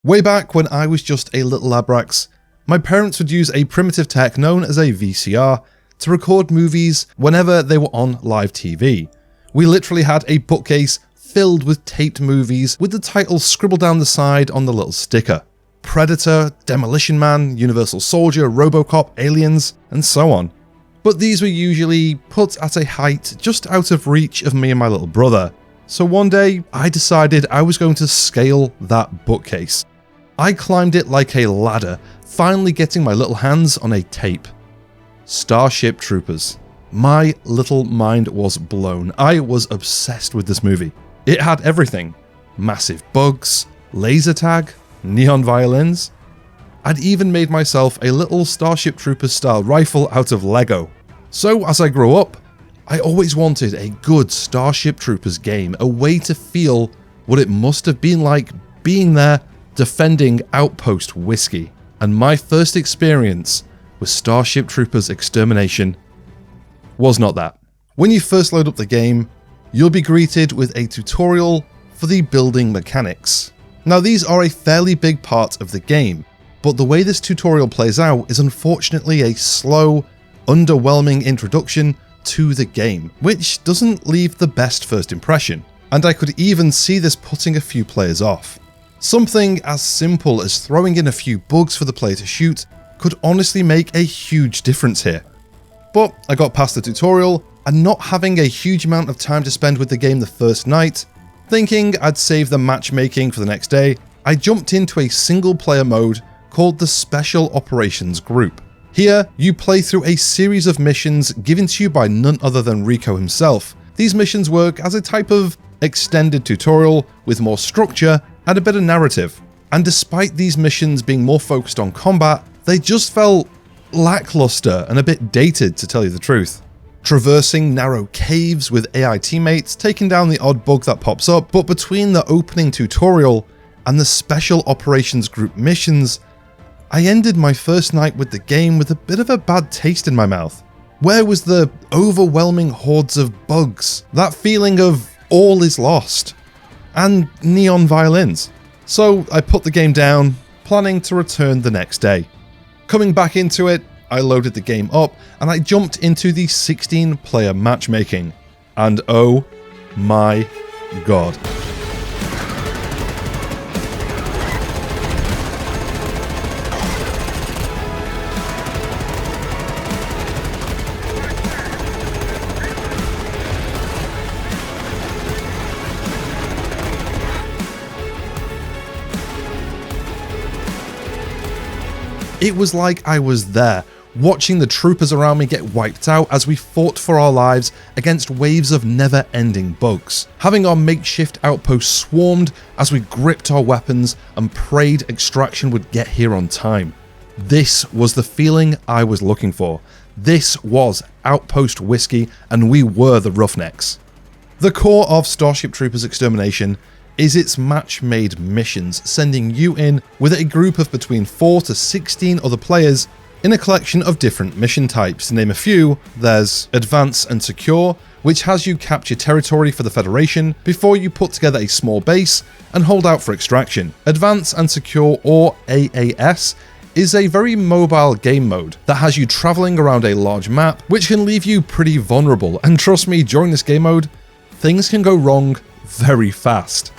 Way back when I was just a little labrax, my parents would use a primitive tech known as a VCR to record movies whenever they were on live TV. We literally had a bookcase filled with taped movies with the titles scribbled down the side on the little sticker. Predator, Demolition Man, Universal Soldier, RoboCop, Aliens, and so on. But these were usually put at a height just out of reach of me and my little brother. So one day, I decided I was going to scale that bookcase. I climbed it like a ladder, finally getting my little hands on a tape. Starship Troopers. My little mind was blown. I was obsessed with this movie. It had everything. Massive bugs, laser tag, neon violins. I'd even made myself a little Starship Troopers style rifle out of Lego. So as I grew up, I always wanted a good Starship Troopers game, a way to feel what it must have been like being there defending Outpost Whiskey. And my first experience with Starship Troopers Extermination was not that. When you first load up the game, you'll be greeted with a tutorial for the building mechanics. Now these are a fairly big part of the game, but the way this tutorial plays out is unfortunately a slow, underwhelming introduction to the game, which doesn't leave the best first impression, and I could even see this putting a few players off. Something as simple as throwing in a few bugs for the player to shoot could honestly make a huge difference here. But I got past the tutorial, and not having a huge amount of time to spend with the game the first night, thinking I'd save the matchmaking for the next day, I jumped into a single player mode called the Special Operations Group. Here, you play through a series of missions given to you by none other than Rico himself. These missions work as a type of extended tutorial with more structure and a bit of narrative. And despite these missions being more focused on combat, they just felt lackluster and a bit dated, to tell you the truth. Traversing narrow caves with AI teammates, taking down the odd bug that pops up, but between the opening tutorial and the Special Operations Group missions, I ended my first night with the game with a bit of a bad taste in my mouth. Where was the overwhelming hordes of bugs? That feeling of all is lost? And neon violins. So I put the game down, planning to return the next day. Coming back into it, I loaded the game up and I jumped into the 16-player matchmaking. And oh my god. It was like I was there, watching the troopers around me get wiped out as we fought for our lives against waves of never-ending bugs. Having our makeshift outpost swarmed as we gripped our weapons and prayed extraction would get here on time. This was the feeling I was looking for. This was Outpost Whiskey, and we were the Roughnecks. The core of Starship Troopers Extermination is its match-made missions, sending you in with a group of between 4 to 16 other players in a collection of different mission types. To name a few, there's Advance and Secure, which has you capture territory for the Federation before you put together a small base and hold out for extraction. Advance and Secure, or AAS, is a very mobile game mode that has you traveling around a large map, which can leave you pretty vulnerable, and trust me, during this game mode, things can go wrong very fast.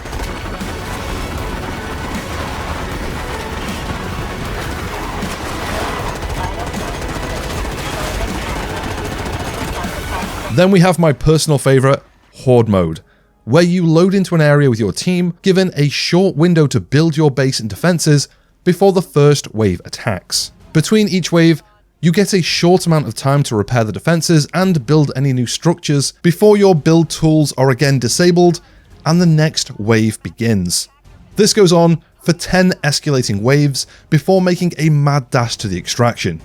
Then we have my personal favourite, Horde mode, where you load into an area with your team, given a short window to build your base and defences before the first wave attacks. Between each wave, you get a short amount of time to repair the defences and build any new structures before your build tools are again disabled and the next wave begins. This goes on for 10 escalating waves before making a mad dash to the extraction.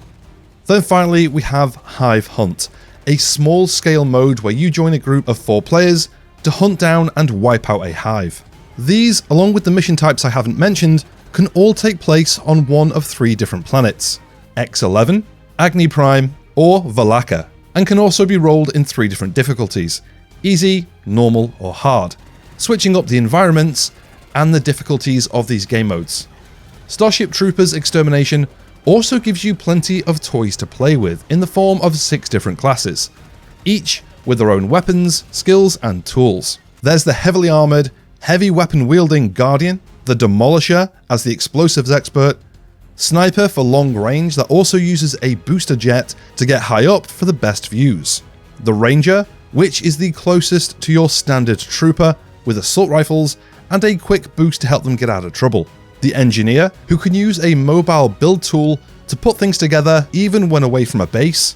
Then finally we have Hive Hunt, a small scale mode where you join a group of 4 players to hunt down and wipe out a hive. These, along with the mission types I haven't mentioned, can all take place on one of 3 different planets, X11, Agni Prime, or Valaka, and can also be rolled in 3 different difficulties, easy, normal, or hard, switching up the environments and the difficulties of these game modes. Starship Troopers Extermination also gives you plenty of toys to play with in the form of 6 different classes, each with their own weapons, skills, and tools. There's the heavily armoured, heavy weapon wielding Guardian, the Demolisher as the explosives expert, Sniper for long range that also uses a booster jet to get high up for the best views, the Ranger, which is the closest to your standard trooper with assault rifles and a quick boost to help them get out of trouble, the Engineer, who can use a mobile build tool to put things together even when away from a base,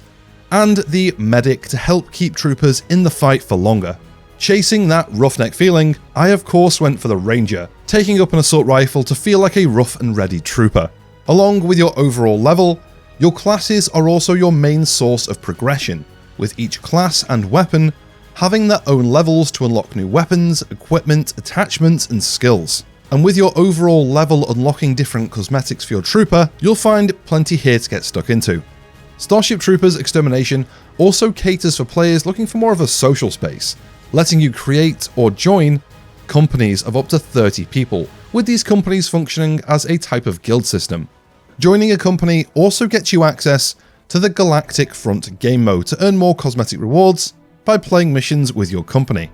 and the Medic to help keep troopers in the fight for longer. Chasing that roughneck feeling, I of course went for the Ranger, taking up an assault rifle to feel like a rough and ready trooper. Along with your overall level, your classes are also your main source of progression, with each class and weapon having their own levels to unlock new weapons, equipment, attachments, and skills. And with your overall level unlocking different cosmetics for your trooper, you'll find plenty here to get stuck into. Starship Troopers Extermination also caters for players looking for more of a social space, letting you create or join companies of up to 30 people, with these companies functioning as a type of guild system. Joining a company also gets you access to the Galactic Front game mode to earn more cosmetic rewards by playing missions with your company.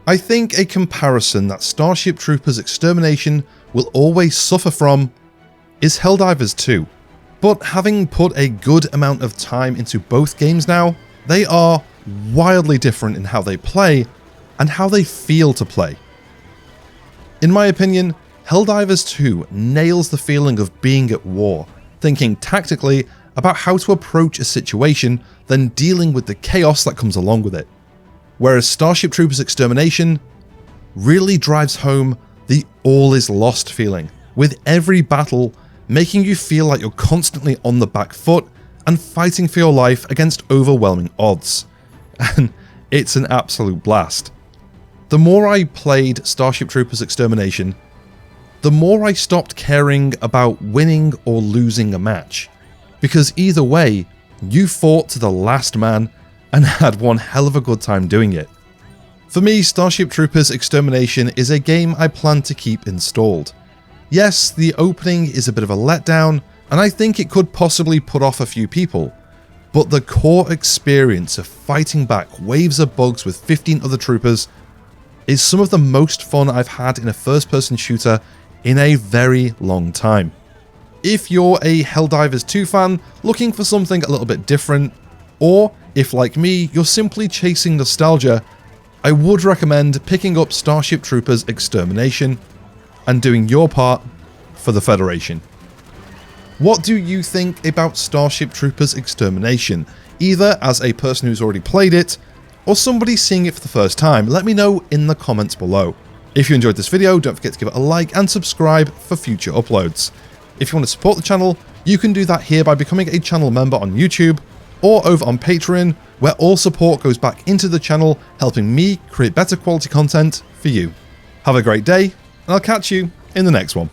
I think a comparison that Starship Troopers Extermination will always suffer from is Helldivers 2, but having put a good amount of time into both games now, they are wildly different in how they play and how they feel to play. In my opinion, Helldivers 2 nails the feeling of being at war, thinking tactically about how to approach a situation, then dealing with the chaos that comes along with it. Whereas Starship Troopers Extermination really drives home the all is lost feeling, with every battle making you feel like you're constantly on the back foot and fighting for your life against overwhelming odds. And it's an absolute blast. The more I played Starship Troopers Extermination, the more I stopped caring about winning or losing a match, because either way, you fought to the last man and had one hell of a good time doing it. For me, Starship Troopers Extermination is a game I plan to keep installed. Yes, the opening is a bit of a letdown, and I think it could possibly put off a few people, but the core experience of fighting back waves of bugs with 15 other troopers is some of the most fun I've had in a first-person shooter in a very long time. If you're a Helldivers 2 fan looking for something a little bit different, or if like me you're simply chasing nostalgia, I would recommend picking up Starship Troopers Extermination and doing your part for the Federation. What do you think about Starship Troopers Extermination? Either as a person who's already played it, or somebody seeing it for the first time. Let me know in the comments below. If you enjoyed this video, don't forget to give it a like and subscribe for future uploads. If you want to support the channel, you can do that here by becoming a channel member on YouTube, or over on Patreon, where all support goes back into the channel, helping me create better quality content for you. Have a great day, and I'll catch you in the next one.